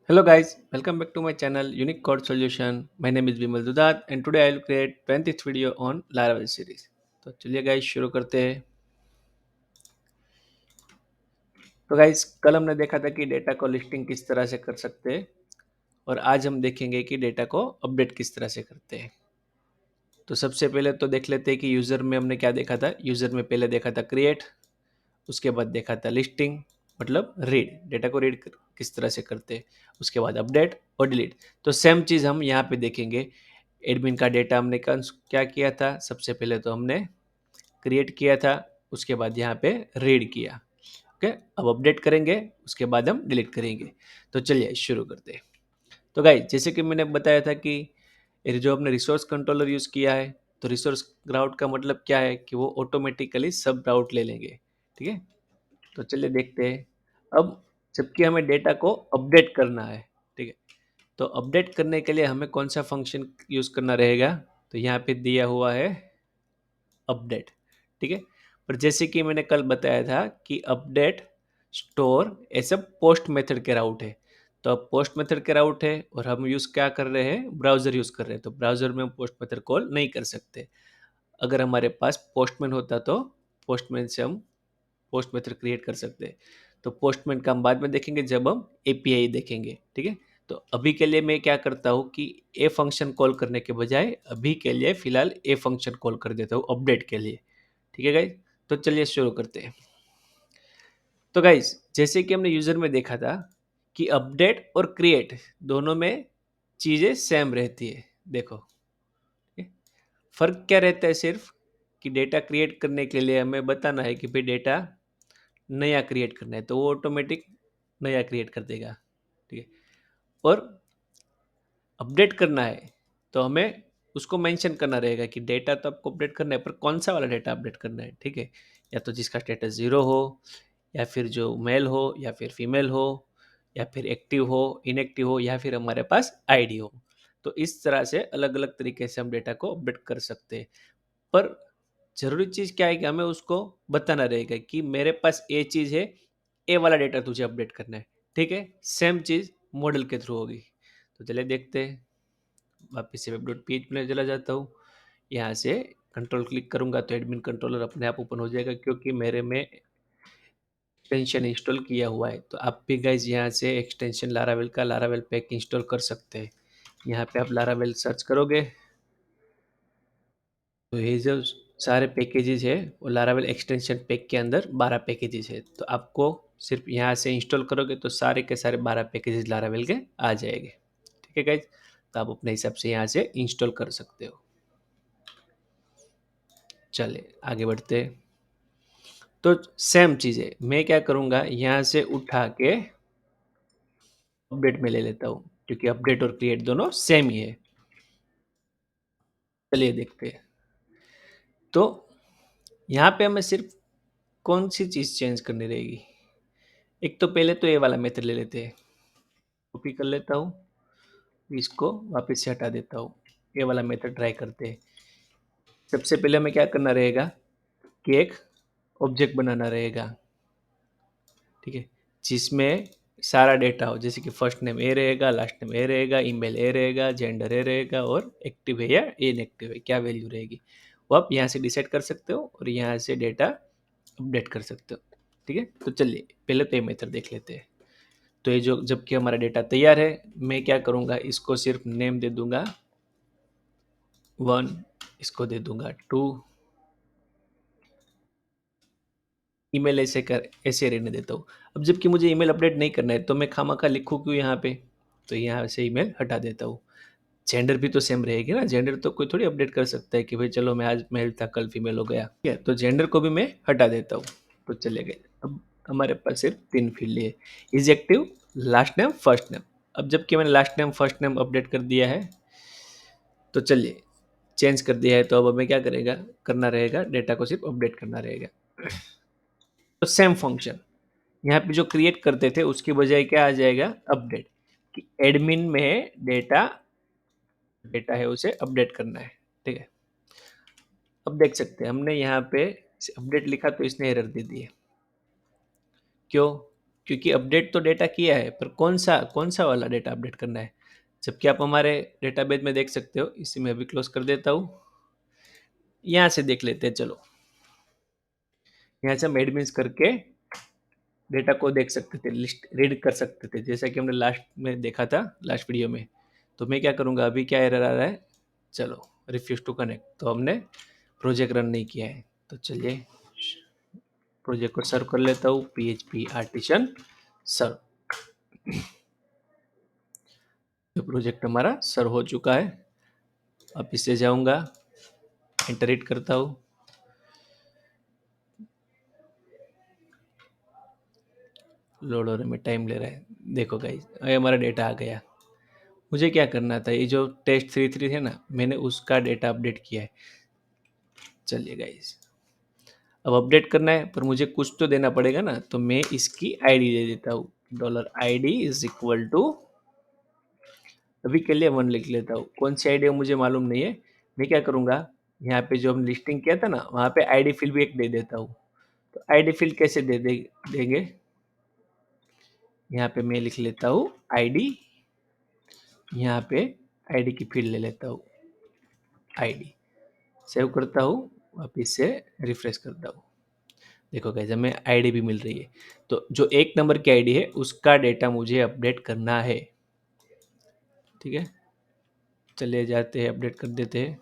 Hello guys, welcome back to my channel Unique Code Solution. My name is Vimal Dudat and today I will create 20th video on Laravel series. तो चलिए guys शुरू करते हैं। तो guys कल हमने देखा था कि डेटा को लिस्टिंग किस तरह से कर सकते हैं और आज हम देखेंगे कि डेटा को अपडेट किस तरह से करते हैं। तो सबसे पहले तो देख लेते हैं कि यूज़र में हमने क्या देखा था। यूज़र में पहले देखा था क्रिएट, उसके बाद देखा था लिस्टिंग मतलब रीड, डेटा को रीड किस तरह से करते हैं, उसके बाद अपडेट और डिलीट। तो सेम चीज़ हम यहाँ पे देखेंगे। एडमिन का डेटा हमने क्या किया था, सबसे पहले तो हमने क्रिएट किया था, उसके बाद यहाँ पे रीड किया। ओके, अब अपडेट करेंगे, उसके बाद हम डिलीट करेंगे। तो चलिए शुरू करते हैं। तो गाइस जैसे कि मैंने बताया था कि ये जो हमने रिसोर्स कंट्रोलर यूज़ किया है, तो रिसोर्स राउट का मतलब क्या है कि वो ऑटोमेटिकली सब राउट ले लेंगे। ठीक है, तो चलिए देखते हैं। अब जबकि हमें डेटा को अपडेट करना है, ठीक है, तो अपडेट करने के लिए हमें कौन सा फंक्शन यूज़ करना रहेगा, तो यहाँ पे दिया हुआ है अपडेट। ठीक है, पर जैसे कि मैंने कल बताया था कि अपडेट स्टोर ऐसे पोस्ट मेथड के राउट है। तो अब पोस्ट मेथड के राउट है और हम यूज़ क्या कर रहे हैं, ब्राउज़र यूज़ कर रहे हैं, तो ब्राउज़र में हम पोस्ट मेथड कॉल नहीं कर सकते। अगर हमारे पास पोस्टमैन होता तो पोस्टमैन से हम पोस्ट मेथड क्रिएट कर सकते हैं। तो पोस्टमैन का हम बाद में देखेंगे जब हम एपीआई देखेंगे। ठीक है, तो अभी के लिए मैं क्या करता हूँ कि ए फंक्शन कॉल करने के बजाय अभी के लिए फिलहाल ए फंक्शन कॉल कर देता हूँ अपडेट के लिए। ठीक है गाइज, तो चलिए शुरू करते हैं। तो गाइज जैसे कि हमने यूजर में देखा था कि अपडेट और क्रिएट दोनों में चीज़ें सेम रहती है। देखो फर्क क्या रहता है, सिर्फ कि डेटा क्रिएट करने के लिए हमें बताना है कि भाई डेटा नया क्रिएट करना है तो वो ऑटोमेटिक नया क्रिएट कर देगा। ठीक है, और अपडेट करना है तो हमें उसको मेंशन करना रहेगा कि डेटा तो आपको अपडेट करना है, पर कौन सा वाला डेटा अपडेट करना है। ठीक है, या तो जिसका स्टेटस ज़ीरो हो, या फिर जो मेल हो, या फिर फीमेल हो, या फिर एक्टिव हो, इनएक्टिव हो, या फिर हमारे पास आईडी हो। तो इस तरह से अलग अलग तरीके से हम डेटा को अपडेट कर सकते हैं। पर ज़रूरी चीज़ क्या है कि हमें उसको बताना रहेगा कि मेरे पास ये चीज़ है, ये वाला डेटा तुझे अपडेट करना है। ठीक है, सेम चीज़ मॉडल के थ्रू होगी। तो चलिए देखते हैं। वापस से web.php में चला जाता हूँ। यहाँ से कंट्रोल क्लिक करूँगा तो एडमिन कंट्रोलर अपने आप ओपन हो जाएगा, क्योंकि मेरे में एक्सटेंशन इंस्टॉल किया हुआ है। तो आप भी गाइज यहाँ से एक्सटेंशन लारावेल का लारावेल पैक इंस्टॉल कर सकते हैं। यहाँ पे आप लारावेल सर्च करोगे तो ये जो सारे पैकेजेस है वो लारावेल एक्सटेंशन पैक के अंदर 12 पैकेजेस है। तो आपको सिर्फ यहाँ से इंस्टॉल करोगे तो सारे के सारे 12 पैकेजेस लारावेल के आ जाएंगे। ठीक है गाइज, तो आप अपने हिसाब से यहाँ से इंस्टॉल कर सकते हो। चलिए आगे बढ़ते हैं। तो सेम चीज़ है, मैं क्या करूँगा यहाँ से उठा के अपडेट में ले लेता हूँ, क्योंकि अपडेट और क्रिएट दोनों सेम ही है। चलिए देखते हैं। तो यहाँ पे हमें सिर्फ कौन सी चीज़ चेंज करनी रहेगी। एक तो पहले तो ये वाला मेथड ले लेते हैं, कॉपी कर लेता हूँ, इसको वापस से हटा देता हूँ। ये वाला मेथड ट्राई करते हैं। सबसे पहले हमें क्या करना रहेगा कि एक ऑब्जेक्ट बनाना रहेगा। ठीक है, जिसमें सारा डेटा हो, जैसे कि फर्स्ट नेम ए रहेगा, लास्ट नेम ए रहेगा, ईमेल ए रहेगा, जेंडर ए रहेगा, और एक्टिव है या इनएक्टिव है क्या वैल्यू रहेगी वो आप यहाँ से डिसाइड कर सकते हो और यहाँ से डेटा अपडेट कर सकते हो। ठीक है, तो चलिए पहले तो ये मेथड देख लेते हैं। तो ये जो जबकि हमारा डेटा तैयार है, मैं क्या करूँगा, इसको सिर्फ नेम दे दूंगा 1, इसको दे दूंगा 2, ईमेल ऐसे रहने देता हूँ। अब जबकि मुझे ईमेल अपडेट नहीं करना है तो मैं खामखा लिखूँ क्यों यहाँ पे, तो यहाँ से ईमेल हटा देता हूँ। जेंडर भी तो सेम रहेगी ना, जेंडर तो कोई थोड़ी अपडेट कर सकता है कि भाई चलो मैं आज मेल था कल फीमेल हो गया। ठीक है, तो जेंडर को भी मैं हटा देता हूँ। तो चले गए। अब हमारे पास सिर्फ 3 फील्ड है, is active, last name, first name. अब जबकि मैंने last name first name update कर दिया है, तो चलिए चेंज कर दिया है, तो अब हमें क्या करेगा करना रहेगा, डेटा को सिर्फ अपडेट करना रहेगा। तो सेम फंक्शन यहाँ पे जो क्रिएट करते थे उसकी बजाय क्या आ जाएगा, अपडेट, कि एडमिन में डेटा डेटा है उसे अपडेट करना है। ठीक है, अब देख सकते हैं हमने यहाँ पे अपडेट लिखा तो इसने एरर दे दी है। क्यों, क्योंकि अपडेट तो डेटा किया है, पर कौन सा वाला डेटा अपडेट करना है, जबकि आप हमारे डेटाबेस में देख सकते हो। इसी में अभी क्लोज कर देता हूँ। यहाँ से देख लेते हैं, चलो। यहाँ से हम एडमिन्स करके डेटा को देख सकते थे, लिस्ट रीड कर सकते थे, जैसा कि हमने लास्ट में देखा था, लास्ट वीडियो में। तो मैं क्या करूँगा, अभी क्या एरर आ रहा है, चलो रिफ्यूज टू कनेक्ट, तो हमने प्रोजेक्ट रन नहीं किया है। तो चलिए प्रोजेक्ट को सर्व कर लेता हूँ, PHP आर्टिसन सर्व। तो प्रोजेक्ट हमारा सर्व हो चुका है। अब इससे जाऊँगा, एंटर हिट करता हूँ। लोड होने में टाइम ले रहा है। देखो गाइस, ये हमारा डेटा आ गया। मुझे क्या करना था, ये जो test33 थे ना, मैंने उसका डेटा अपडेट किया है। चलिए गाइस, अब अपडेट करना है, पर मुझे कुछ तो देना पड़ेगा ना, तो मैं इसकी आईडी दे देता हूँ। $id इज इक्वल टू, अभी के लिए 1 लिख लेता हूँ। कौन सी आईडी है मुझे मालूम नहीं है। मैं क्या करूँगा, यहाँ पे जो हम लिस्टिंग किया था ना, वहाँ पे आईडी फील्ड भी एक दे देता हूँ। तो आईडी फील्ड कैसे देंगे, यहाँ पे मैं लिख लेता हूँ आईडी, यहाँ पे आईडी की फील्ड ले लेता हूँ आईडी, सेव करता हूँ, वापिस से रिफ्रेश करता हूँ। देखो गाइस, हमें आईडी भी मिल रही है। तो जो 1 नंबर की आईडी है उसका डेटा मुझे अपडेट करना है। ठीक है, चले जाते हैं, अपडेट कर देते हैं।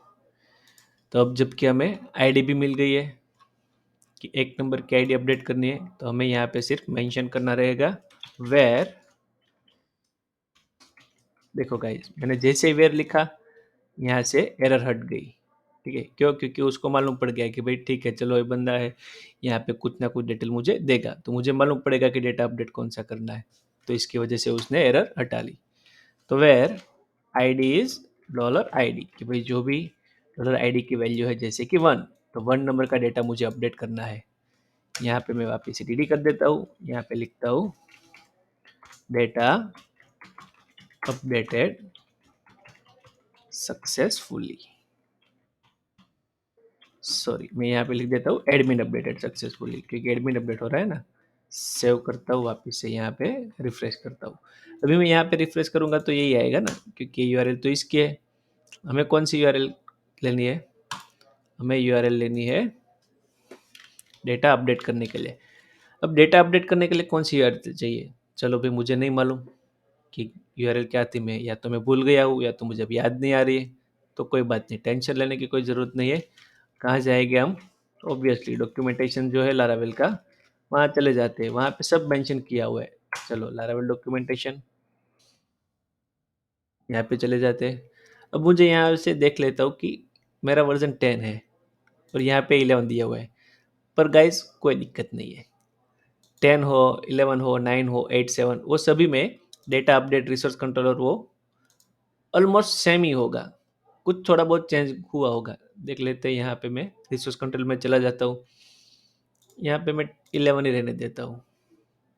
तो अब जबकि हमें आईडी भी मिल गई है कि 1 नंबर की आईडी अपडेट करनी है, तो हमें यहाँ पे सिर्फ मेंशन करना रहेगा वेयर। देखो गाइस, मैंने जैसे ही वेयर लिखा, यहाँ से एरर हट गई। ठीक है, क्यों? क्योंकि उसको मालूम पड़ गया कि भाई ठीक है, चलो ये बंदा है, यहाँ पे कुछ ना कुछ डिटेल मुझे देगा, तो मुझे मालूम पड़ेगा कि डेटा अपडेट कौन सा करना है। तो इसकी वजह से उसने एरर हटा ली। तो वेयर आईडी इज $id, कि भाई जो भी $id की वैल्यू है, जैसे कि 1, तो 1 नंबर का डेटा मुझे अपडेट करना है। यहाँ पे मैं वापस से dd कर देता हूँ, यहाँ पे लिखता हूँ डेटा अपडेटेड सक्सेसफुली। सॉरी, मैं यहाँ पे लिख देता हूँ एडमिन अपडेटेड सक्सेसफुली, क्योंकि एडमिन अपडेट हो रहा है ना। सेव करता हूँ, वापस से यहाँ पे रिफ्रेश करता हूँ। अभी मैं यहाँ पे रिफ्रेश करूँगा तो यही आएगा ना, क्योंकि यूआरएल तो इसकी है। हमें कौन सी यूआरएल लेनी है, हमें यूआरएल लेनी है डेटा अपडेट करने के लिए। अब डेटा अपडेट करने के लिए कौन सी यूआरएल चाहिए, चलो भाई मुझे नहीं मालूम कि यूआरएल क्या थी, मैं या तो मैं भूल गया हूँ या तो मुझे अब याद नहीं आ रही है। तो कोई बात नहीं, टेंशन लेने की कोई ज़रूरत नहीं है। कहाँ जाएंगे हम, ऑब्वियसली डॉक्यूमेंटेशन जो है लारावेल का, वहाँ चले जाते हैं, वहाँ पे सब मेंशन किया हुआ है। चलो लारावेल डॉक्यूमेंटेशन, यहाँ पे चले जाते हैं। अब मुझे यहाँ से देख लेता हूँ कि मेरा वर्जन 10 है और यहाँ पे 11 दिया हुआ है। पर गाइस कोई दिक्कत नहीं है, 10 हो, 11 हो, 9 हो, 8, 7, वो सभी में डेटा अपडेट रिसोर्स कंट्रोलर वो ऑलमोस्ट सेम ही होगा। कुछ थोड़ा बहुत चेंज हुआ होगा, देख लेते हैं। यहाँ पे मैं रिसोर्स कंट्रोल में चला जाता हूँ, यहाँ पे मैं 11 ही रहने देता हूँ।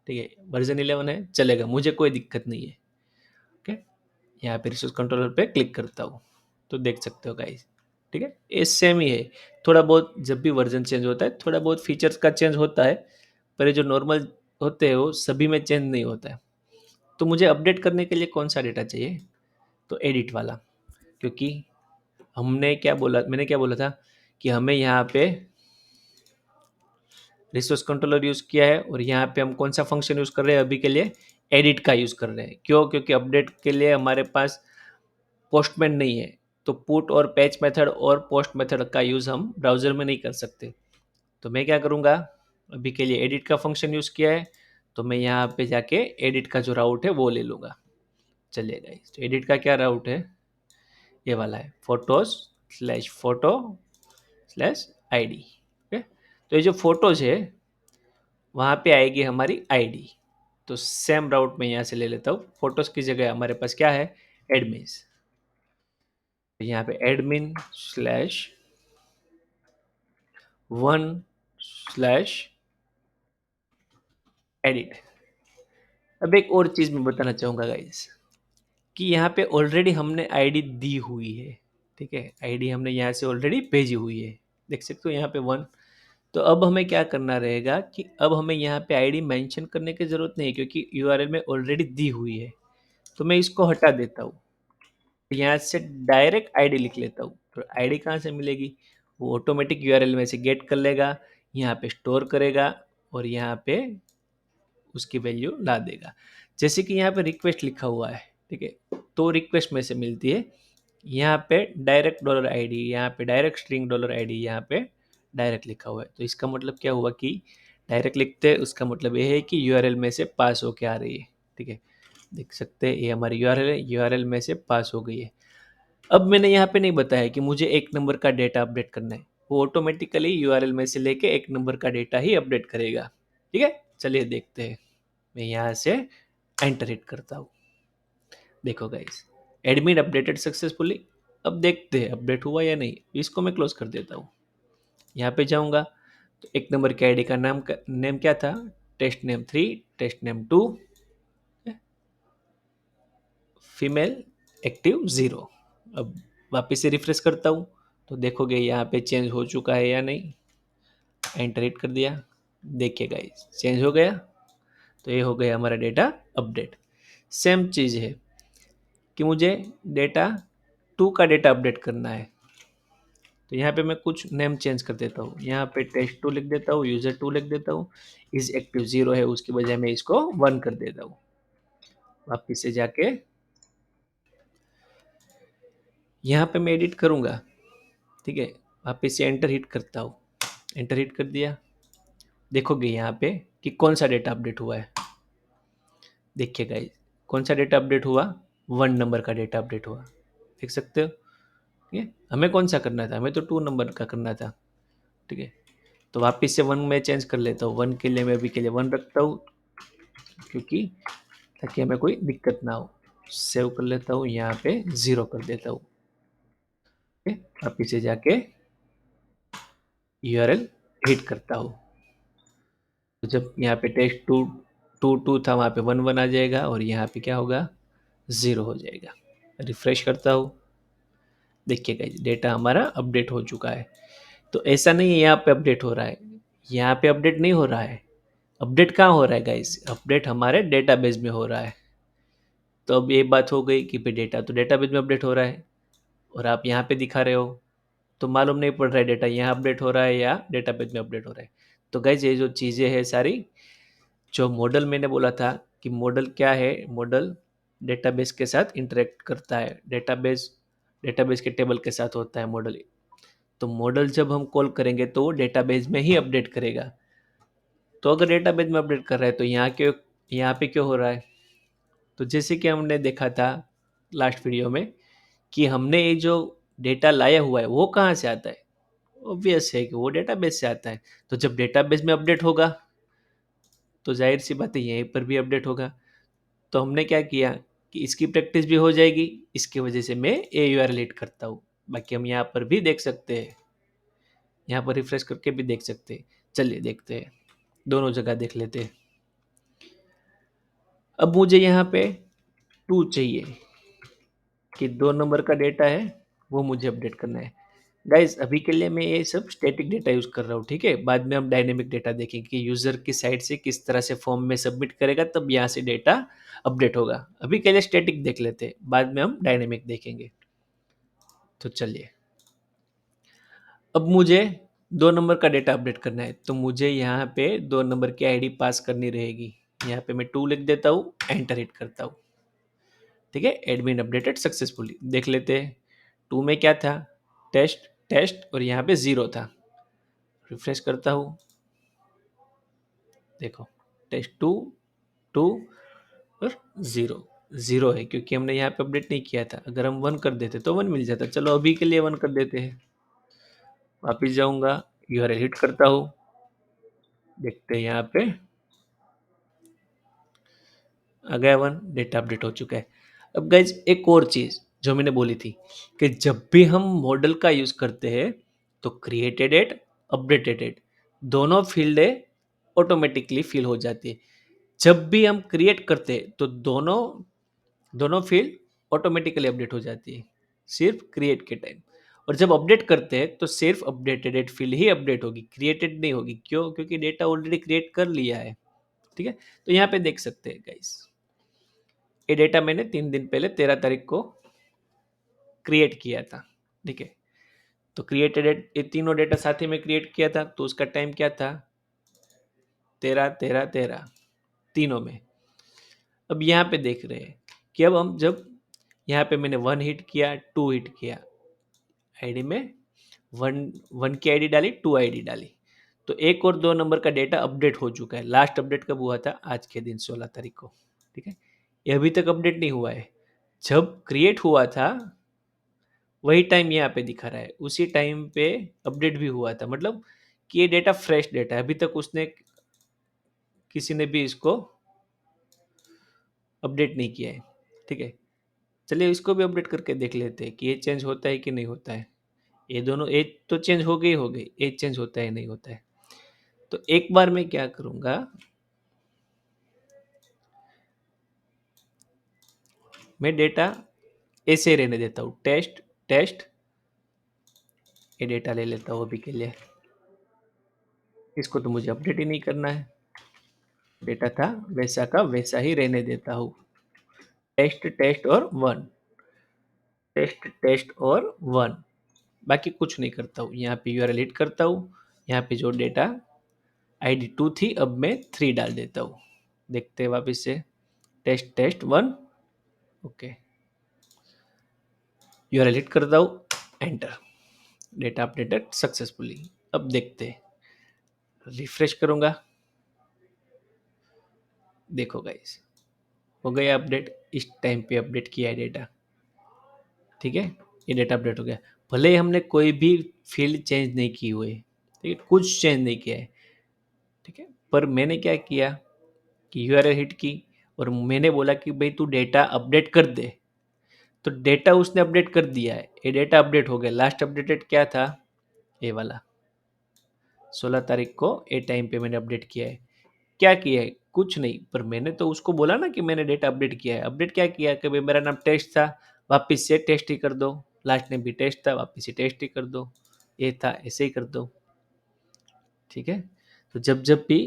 ठीक है, वर्जन 11 है, चलेगा, मुझे कोई दिक्कत नहीं है। ओके, यहाँ पे रिसोर्स कंट्रोलर पे क्लिक करता हूँ, तो देख सकते हो गाइस। ठीक है, ये सेम ही है। थोड़ा बहुत जब भी वर्जन चेंज होता है, थोड़ा बहुत फीचर्स का चेंज होता है, पर ये जो नॉर्मल होते हैं वो सभी में चेंज नहीं होता है। तो मुझे अपडेट करने के लिए कौन सा डेटा चाहिए, तो एडिट वाला, क्योंकि मैंने क्या बोला था कि हमें यहाँ पे रिसोर्स कंट्रोलर यूज़ किया है, और यहाँ पे हम कौन सा फंक्शन यूज़ कर रहे हैं अभी के लिए, एडिट का यूज़ कर रहे हैं। क्यों? क्योंकि अपडेट के लिए हमारे पास पोस्टमैन नहीं है, तो पुट और पैच मेथड और पोस्ट मेथड का यूज़ हम ब्राउज़र में नहीं कर सकते। तो मैं क्या करूँगा, अभी के लिए एडिट का फंक्शन यूज़ किया है, तो मैं यहाँ पे जाके एडिट का जो राउट है वो ले लूँगा। चलिएगा, तो एडिट का क्या राउट है, ये वाला है, photos/photo/id। ओके, तो ये जो फोटोज है वहाँ पे आएगी हमारी आईडी। तो सेम राउट में यहाँ से ले लेता हूँ। फोटोज की जगह हमारे पास क्या है, एडमिन्स। यहाँ पे admin/1/edit। अब एक और चीज़ मैं बताना चाहूँगा गाइस, कि यहाँ पे ऑलरेडी हमने आईडी दी हुई है। ठीक है, आईडी हमने यहाँ से ऑलरेडी भेजी हुई है, देख सकते हो यहाँ पे 1। तो अब हमें क्या करना रहेगा कि अब हमें यहाँ पे आईडी मेंशन करने की ज़रूरत नहीं है, क्योंकि यूआरएल में ऑलरेडी दी हुई है। तो मैं इसको हटा देता हूँ। यहाँ से डायरेक्ट आईडी लिख लेता हूँ। तो आईडी कहाँ से मिलेगी? वो ऑटोमेटिक यूआरएल में से गेट कर लेगा, यहाँ पे स्टोर करेगा और यहाँ पे उसकी वैल्यू ला देगा। जैसे कि यहाँ पे रिक्वेस्ट लिखा हुआ है, ठीक है, तो रिक्वेस्ट में से मिलती है। यहाँ पे डायरेक्ट डॉलर आईडी, यहाँ पे डायरेक्ट स्ट्रिंग डॉलर आईडी, यहाँ पे डायरेक्ट लिखा हुआ है। तो इसका मतलब क्या हुआ कि डायरेक्ट लिखते हैं, उसका मतलब ये है कि यूआरएल में से पास होके आ रही है, ठीक है। देख सकते हैं ये हमारी यूआरएल है, यूआरएल में से पास हो गई है। अब मैंने यहाँ पे नहीं बताया कि मुझे एक नंबर का डेटा अपडेट करना है, वो ऑटोमेटिकली यूआरएल में से लेके एक नंबर का डेटा ही अपडेट करेगा, ठीक है। चलिए देखते हैं। मैं यहाँ से एंटर हिट करता हूँ। देखो गाइस, एडमिन अपडेटेड सक्सेसफुली। अब देखते हैं अपडेट हुआ या नहीं। इसको मैं क्लोज कर देता हूँ। यहाँ पे जाऊँगा तो एक नंबर के आईडी का नेम क्या था? Test name 3, test name 2, female, active 0। अब वापस से रिफ्रेश करता हूँ तो देखोगे यहाँ पे चेंज हो चुका है या नहीं। एंटर हिट कर दिया, देखिए गाइस चेंज हो गया। तो ये हो गया हमारा डेटा अपडेट। सेम चीज़ है कि मुझे डेटा 2 का डेटा अपडेट करना है। तो यहाँ पे मैं कुछ नेम चेंज कर देता हूँ। यहाँ पे टेस्ट 2 लिख देता हूँ, यूजर 2 लिख देता हूँ। इस एक्टिव 0 है, उसकी बजाय मैं इसको 1 कर देता हूँ। वापिस से जाके यहाँ पे मैं एडिट करूँगा, ठीक है। वापिस से एंटर हिट करता हूँ। एंटर हिट कर दिया, देखोगे यहाँ पे कि कौन सा डेटा अपडेट हुआ है। देखिए गाइस, कौन सा डेटा अपडेट हुआ? 1 नंबर का डेटा अपडेट हुआ, देख सकते हो। ठीक है, हमें कौन सा करना था? हमें तो 2 नंबर का करना था, ठीक है। तो वापिस से 1 में चेंज कर लेता हूँ। 1 के लिए मैं अभी के लिए 1 रखता हूँ, क्योंकि ताकि हमें कोई दिक्कत ना हो। सेव कर लेता हूँ, यहाँ पे 0 कर देता हूँ। वापिस से जाके यूआरएल हिट करता हूँ। तो जब यहाँ पे टेस्ट 2 था, वहाँ पे 1 आ जाएगा और यहाँ पे क्या होगा? 0 हो जाएगा। रिफ्रेश करता हूँ, देखिए गाइस डेटा हमारा अपडेट हो चुका है। तो ऐसा नहीं है यहाँ पे अपडेट हो रहा है, यहाँ पे अपडेट नहीं हो रहा है। अपडेट कहाँ हो रहा है गाइस? अपडेट हमारे डेटाबेस में हो रहा है। तो अब ये बात हो गई कि भाई डेटा तो डेटाबेस में अपडेट हो रहा है और आप यहाँ पे दिखा रहे हो, तो मालूम नहीं पड़ रहा है डेटा यहाँ अपडेट हो रहा है या डेटाबेस में अपडेट हो रहा है। तो गाइस ये जो चीज़ें हैं सारी, जो मॉडल मैंने बोला था कि मॉडल क्या है, मॉडल डेटाबेस के साथ इंटरेक्ट करता है, डेटाबेस डेटाबेस के टेबल के साथ होता है मॉडल। तो मॉडल जब हम कॉल करेंगे तो वो डेटाबेस में ही अपडेट करेगा। तो अगर डेटाबेस में अपडेट कर रहा है तो यहाँ पे क्यों हो रहा है? तो जैसे कि हमने देखा था लास्ट वीडियो में कि हमने ये जो डेटा लाया हुआ है वो कहाँ से आता है? ऑब्वियस है कि वो डेटाबेस से आता है। तो जब डेटाबेस में अपडेट होगा तो जाहिर सी बात है यहीं पर भी अपडेट होगा। तो हमने क्या किया कि इसकी प्रैक्टिस भी हो जाएगी, इसकी वजह से मैं ए यूआरएल हिट करता हूँ। बाकी हम यहाँ पर भी देख सकते हैं, यहाँ पर रिफ्रेश करके भी देख सकते हैं। चलिए देखते हैं, दोनों जगह देख लेते हैं। अब मुझे यहाँ पे 2 चाहिए कि 2 नंबर का डेटा है वो मुझे अपडेट करना है। गाइस अभी के लिए मैं ये सब स्टैटिक डेटा यूज़ कर रहा हूँ, ठीक है। बाद में हम डायनेमिक डेटा देखेंगे कि यूज़र की साइड से किस तरह से फॉर्म में सबमिट करेगा, तब यहाँ से डेटा अपडेट होगा। अभी के लिए स्टैटिक देख लेते हैं, बाद में हम डायनेमिक देखेंगे। तो चलिए, अब मुझे 2 नंबर का डेटा अपडेट करना है, तो मुझे यहाँ पे 2 नंबर की आईडी पास करनी रहेगी। यहाँ पे मैं 2 लिख देता हूँ, एंटर हिट करता हूँ, ठीक है। Admin updated successfully. देख लेते हैं 2 में क्या था? टेस्ट टेस्ट और यहाँ पे 0 था। रिफ्रेश करता हूँ, देखो टेस्ट 2 2 और 0 0 है, क्योंकि हमने यहाँ पे अपडेट नहीं किया था। अगर हम 1 कर देते तो 1 मिल जाता। चलो अभी के लिए 1 कर देते हैं। वापिस जाऊँगा, यूआरएल हिट करता हूँ, देखते हैं यहाँ पे आ गया 1, डेटा अपडेट हो चुका है। अब गाइज एक और चीज़ जो मैंने बोली थी कि जब भी हम मॉडल का यूज़ करते हैं तो क्रिएटेड एट, अपडेटेड एट, दोनों फील्डें ऑटोमेटिकली फिल हो जाती है। जब भी हम क्रिएट करते हैं तो दोनों दोनों फील्ड ऑटोमेटिकली अपडेट हो जाती है, सिर्फ क्रिएट के टाइम। और जब अपडेट करते हैं तो सिर्फ अपडेटेड डेट फील्ड ही अपडेट होगी, क्रिएटेड नहीं होगी। क्यों? क्योंकि डेटा ऑलरेडी क्रिएट कर लिया है। ठीक है, तो यहाँ पे देख सकते हैं गाइस, ये डेटा मैंने 3 दिन पहले 13 तारीख को क्रिएट किया था। ठीक है, तो क्रिएटेड डेट, ये तीनों डेटा साथ ही में क्रिएट किया था, तो उसका टाइम क्या था? 13, 13, 13, तीनों में। अब यहाँ पे देख रहे हैं कि अब हम जब यहाँ पे मैंने 1 हिट किया, 2 हिट किया, आईडी में वन की आईडी डाली, 2 आईडी डाली, तो 1 और 2 नंबर का डेटा अपडेट हो चुका है। लास्ट अपडेट कब हुआ था? आज के दिन 16 तारीख को। ठीक है, ये अभी तक अपडेट नहीं हुआ है। जब क्रिएट हुआ था वही टाइम यहाँ पे दिखा रहा है, उसी टाइम पे अपडेट भी हुआ था, मतलब कि ये डेटा फ्रेश डेटा है, अभी तक उसने किसी ने भी इसको अपडेट नहीं किया है। ठीक है, चलिए इसको भी अपडेट करके देख लेते हैं कि ये चेंज होता है कि नहीं होता है। ये दोनों एज तो चेंज हो गई, एज चेंज होता है नहीं होता है। तो एक बार मैं क्या करूंगा, मैं डेटा ऐसे रहने देता हूँ, टेस्ट टेस्ट, ये डेटा ले लेता हूँ अभी के लिए, इसको तो मुझे अपडेट ही नहीं करना है, डेटा था वैसा का वैसा ही रहने देता हूँ। टेस्ट टेस्ट और 1, टेस्ट टेस्ट और 1, बाकी कुछ नहीं करता हूँ। यहाँ पे यूआरएल हिट करता हूँ, यहाँ पे जो डेटा आईडी 2 थी अब मैं 3 डाल देता हूँ। देखते हैं वापस से, test test 1, okay, URL hit करता हूँ, एंटर, डेटा अपडेटेड सक्सेसफुली। अब देखते हैं, रिफ्रेश करूंगा, देखो गाइस हो गया अपडेट, इस टाइम पे अपडेट किया है डेटा। ठीक है, ये डेटा अपडेट हो गया, भले ही हमने कोई भी फील्ड चेंज नहीं की हुई है, ठीक है, कुछ चेंज नहीं किया है। ठीक है, पर मैंने क्या किया कि यूआरएल हिट की और मैंने बोला कि भाई तू डेटा अपडेट कर दे, तो डेटा उसने अपडेट कर दिया है, ये डेटा अपडेट हो गया। लास्ट अपडेटेड क्या था? ये वाला 16 तारीख को ए टाइम पे मैंने अपडेट किया है। क्या किया है? कुछ नहीं, पर मैंने तो उसको बोला ना कि मैंने डेटा अपडेट किया है। अपडेट क्या किया कि भाई मेरा नाम टेस्ट था, वापिस से टेस्ट ही कर दो, लास्ट नेम भी टेस्ट था, वापिस से टेस्ट ही कर दो, ये था ऐसे ही कर दो। ठीक है, तो जब जब भी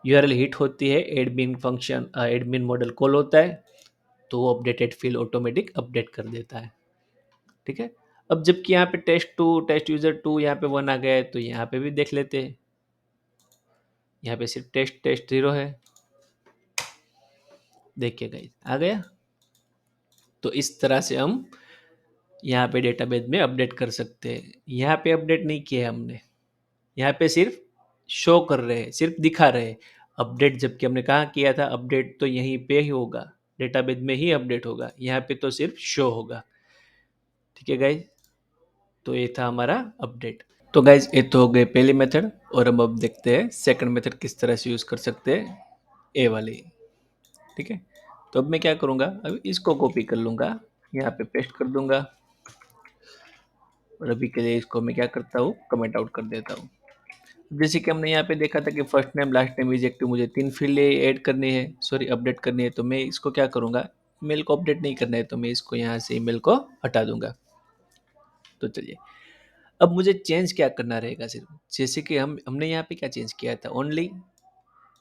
यूआरएल हिट होती है, admin function, admin model call होता है, तो वो अपडेटेड फील्ड ऑटोमेटिक अपडेट कर देता है। ठीक है, अब जबकि यहाँ पे टेस्ट 2, टेस्ट यूजर 2, यहाँ पे 1 आ गया है, तो यहाँ पे भी देख लेते हैं, यहाँ पे सिर्फ टेस्ट टेस्ट 0 है, देखिए गाइस आ गया। तो इस तरह से हम यहाँ पे डेटाबेस में अपडेट कर सकते हैं। यहाँ पे अपडेट नहीं किया है हमने, यहाँ पे सिर्फ शो कर रहे हैं, सिर्फ दिखा रहे हैं अपडेट, जबकि हमने कहा किया था अपडेट तो यहीं पे ही होगा, डेटाबेस में ही अपडेट होगा, यहाँ पे तो सिर्फ शो होगा। ठीक है गाइज, तो ये था हमारा अपडेट। तो गाइज ये तो हो गए पहली मेथड, और हम अब देखते हैं सेकंड मेथड किस तरह से यूज़ कर सकते हैं, ए वाली। ठीक है, तो अब मैं क्या करूँगा, अब इसको कॉपी कर लूँगा, यहाँ पे पेस्ट कर दूंगा, और अभी के लिए इसको मैं क्या करता हूँ, कमेंट आउट कर देता हूँ। जैसे कि हमने यहाँ पे देखा था कि first name last name is active, मुझे 3 फील्ड ऐड करनी है, सॉरी अपडेट करनी है, तो मैं इसको क्या करूँगा, ईमेल को अपडेट नहीं करना है, तो मैं इसको यहाँ से ईमेल को हटा दूंगा। तो चलिए, अब मुझे चेंज क्या करना रहेगा, सिर्फ जैसे कि हमने यहाँ पे क्या चेंज किया था, ओनली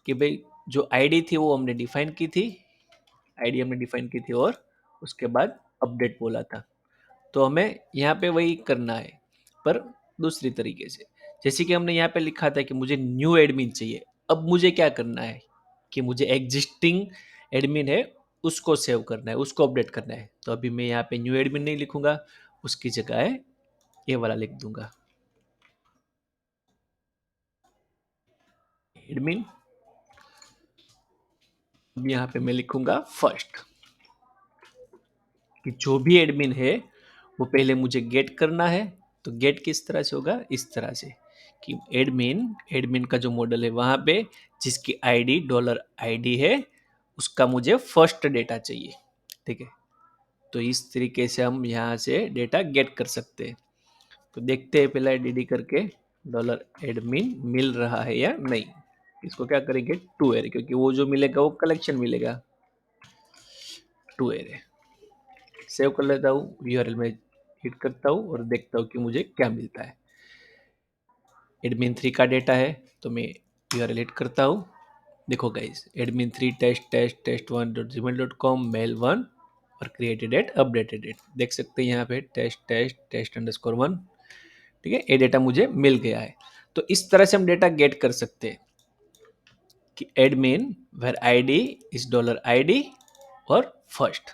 कि भाई जो आईडी थी वो हमने डिफाइन की थी, आईडी हमने डिफाइन की थी, और उसके बाद अपडेट बोला था, तो हमें यहाँ पे वही करना है, पर दूसरी तरीके से। जैसे कि हमने यहाँ पे लिखा था कि मुझे न्यू एडमिन चाहिए, अब मुझे क्या करना है कि मुझे एग्जिस्टिंग एडमिन है उसको सेव करना है, उसको अपडेट करना है। तो अभी मैं यहाँ पे न्यू एडमिन नहीं लिखूंगा, उसकी जगह है ये वाला लिख दूंगा, एडमिन। अब यहाँ पे मैं लिखूंगा फर्स्ट, कि जो भी एडमिन है वो पहले मुझे गेट करना है। तो गेट किस तरह से होगा, इस तरह से कि एडमिन, एडमिन का जो मॉडल है वहाँ पे जिसकी आईडी $ID है, उसका मुझे फर्स्ट डेटा चाहिए। ठीक है, तो इस तरीके से हम यहाँ से डेटा गेट कर सकते हैं। तो देखते हैं पहले dd करके $admin मिल रहा है या नहीं। इसको क्या करेंगे, टू एरे, क्योंकि वो जो मिलेगा वो कलेक्शन मिलेगा, टू एरे। सेव कर लेता हूँ यूआरएल में, हिट करता हूँ और देखता हूँ कि मुझे क्या मिलता है। एडमिन 3 का डेटा है, तो मैं यूआरएल हिट करता हूँ। देखो गाइस, एडमिन 3 test1.gmail.com मेल 1 और क्रिएटेड एट अपडेटेड एट, देख सकते हैं यहाँ पे test_1, ठीक है, ये डेटा मुझे मिल गया है। तो इस तरह से हम डेटा गेट कर सकते हैं कि admin where ID is $ID और फर्स्ट।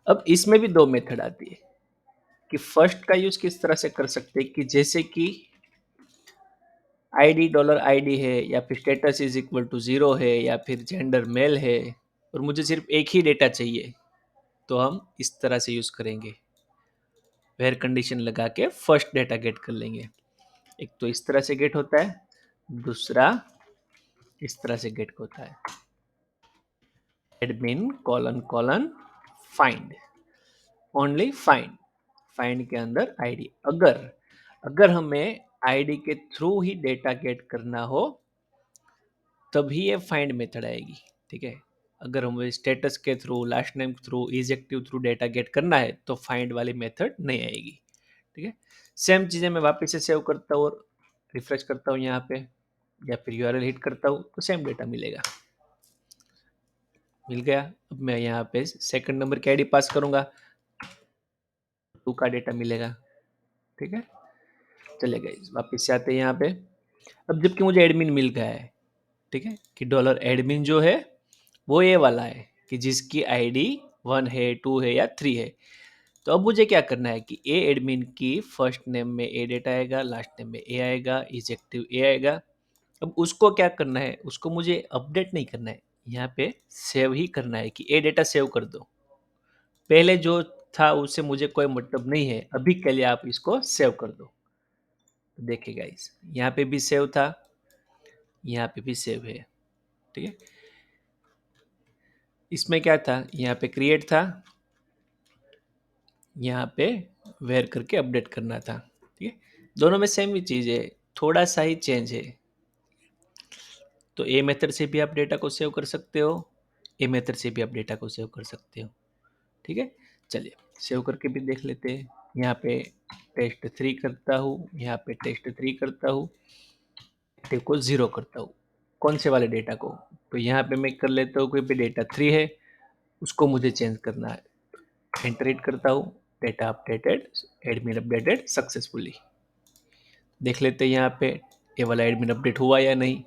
अब इसमें भी दो मेथड आती है कि फर्स्ट का यूज किस तरह से कर सकते हैं, कि जैसे कि $ID है या फिर स्टेटस इज इक्वल टू 0 है या फिर जेंडर मेल है और मुझे सिर्फ एक ही डेटा चाहिए, तो हम इस तरह से यूज करेंगे, वेर कंडीशन लगा के फर्स्ट डेटा गेट कर लेंगे। एक तो इस तरह से गेट होता है, दूसरा इस तरह से गेट होता है, admin colon colon find, only find, find के अंदर आईडी। अगर अगर हमें आईडी के थ्रू ही डेटा गेट करना हो तभी ये फाइंड मेथड आएगी, ठीक है। अगर हमें स्टेटस के थ्रू, लास्ट नेम के through, is active through data gate करना है तो फाइंड वाली मेथड नहीं आएगी, ठीक है। सेम चीज़ें मैं वापस से सेव करता हूँ और रिफ्रेश करता हूँ यहाँ पे, या फिर यूआरएल हिट करता हूँ तो सेम डेटा मिलेगा, मिल गया। अब मैं यहाँ पे सेकंड नंबर की आईडी पास करूँगा, 2 का डेटा मिलेगा, ठीक है। चले गए, वापस से आते हैं यहाँ पे। अब जबकि मुझे एडमिन मिल गया है, ठीक है, कि डॉलर एडमिन जो है वो ये वाला है कि जिसकी आईडी 1 है, 2 है या 3 है। तो अब मुझे क्या करना है कि ए एडमिन की फर्स्ट नेम में ए डेटा आएगा, लास्ट नेम में ए आएगा, इज एक्टिव ए आएगा। अब उसको क्या करना है, उसको मुझे अपडेट नहीं करना है, यहाँ पे सेव ही करना है कि ए डेटा सेव कर दो। पहले जो था उससे मुझे कोई मतलब नहीं है, अभी के लिए आप इसको सेव कर दो। तो देखिए गाइस, यहाँ पे भी सेव था, यहाँ पे भी सेव है, ठीक है। इसमें क्या था, यहाँ पे क्रिएट था, यहाँ पे वेयर करके अपडेट करना था, ठीक है। दोनों में सेम ही चीज़ है, थोड़ा सा ही चेंज है। तो ए मेथड से भी आप डेटा को सेव कर सकते हो, ए मेथड से भी आप डेटा को सेव कर सकते हो, ठीक है। चलिए सेव करके भी देख लेते हैं। यहाँ पे test3 करता हूँ, यहाँ पे test3 करता हूँ, डेटा को 0 करता हूँ, कौन से वाले डेटा को, तो यहाँ पे मैं कर लेता हूँ कोई भी डेटा 3 है उसको मुझे चेंज करना है। एंटर हिट करता हूँ, data updated, admin updated successfully. देख लेते हैं यहाँ पे ये वाला एडमिन अपडेट हुआ या नहीं,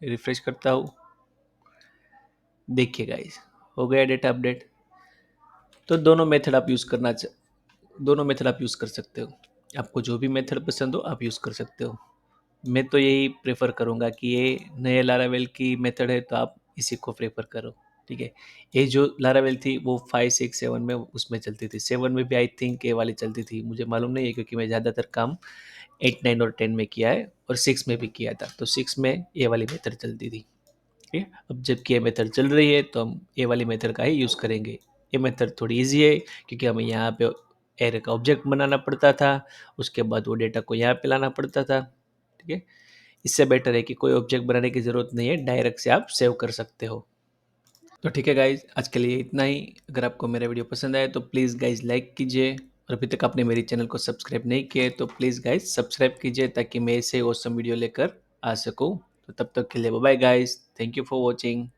रिफ्रेश करता हूँ, देखिए गाइस हो गया डेटा अपडेट। तो दोनों मेथड आप यूज़ कर सकते हो, आपको जो भी मेथड पसंद हो आप यूज़ कर सकते हो। मैं तो यही प्रेफर करूँगा कि ये नए लारावेल की मेथड है तो आप इसी को प्रेफर करो, ठीक है। ये जो लारावेल थी वो 5, 6, 7 में उसमें चलती थी, 7 में भी आई थिंक ये वाली चलती थी, मुझे मालूम नहीं है क्योंकि मैं ज़्यादातर काम 8, 9 और 10 में किया है और 6 में भी किया था, तो 6 में ये वाली मेथड चलती थी, ठीक है। अब जबकि ये मेथड चल रही है तो हम ये वाली मेथड का ही यूज़ करेंगे। ये मेथड थोड़ी ईजी है क्योंकि हमें यहाँ पे एरे का ऑब्जेक्ट बनाना पड़ता था, उसके बाद वो डेटा को यहाँ पे लाना पड़ता था, ठीक है। इससे बेटर है कि कोई ऑब्जेक्ट बनाने की ज़रूरत नहीं है, डायरेक्ट से आप सेव कर सकते हो। तो ठीक है गाइज, आज के लिए इतना ही। अगर आपको मेरा वीडियो पसंद आए तो प्लीज़ गाइज लाइक कीजिए, और अभी तक आपने मेरे चैनल को सब्सक्राइब नहीं किया है तो प्लीज़ गाइज सब्सक्राइब कीजिए ताकि मैं ऐसे ऑसम वीडियो लेकर आ सकूँ। तो तब तक के लिए bye bye guys, thank you for watching.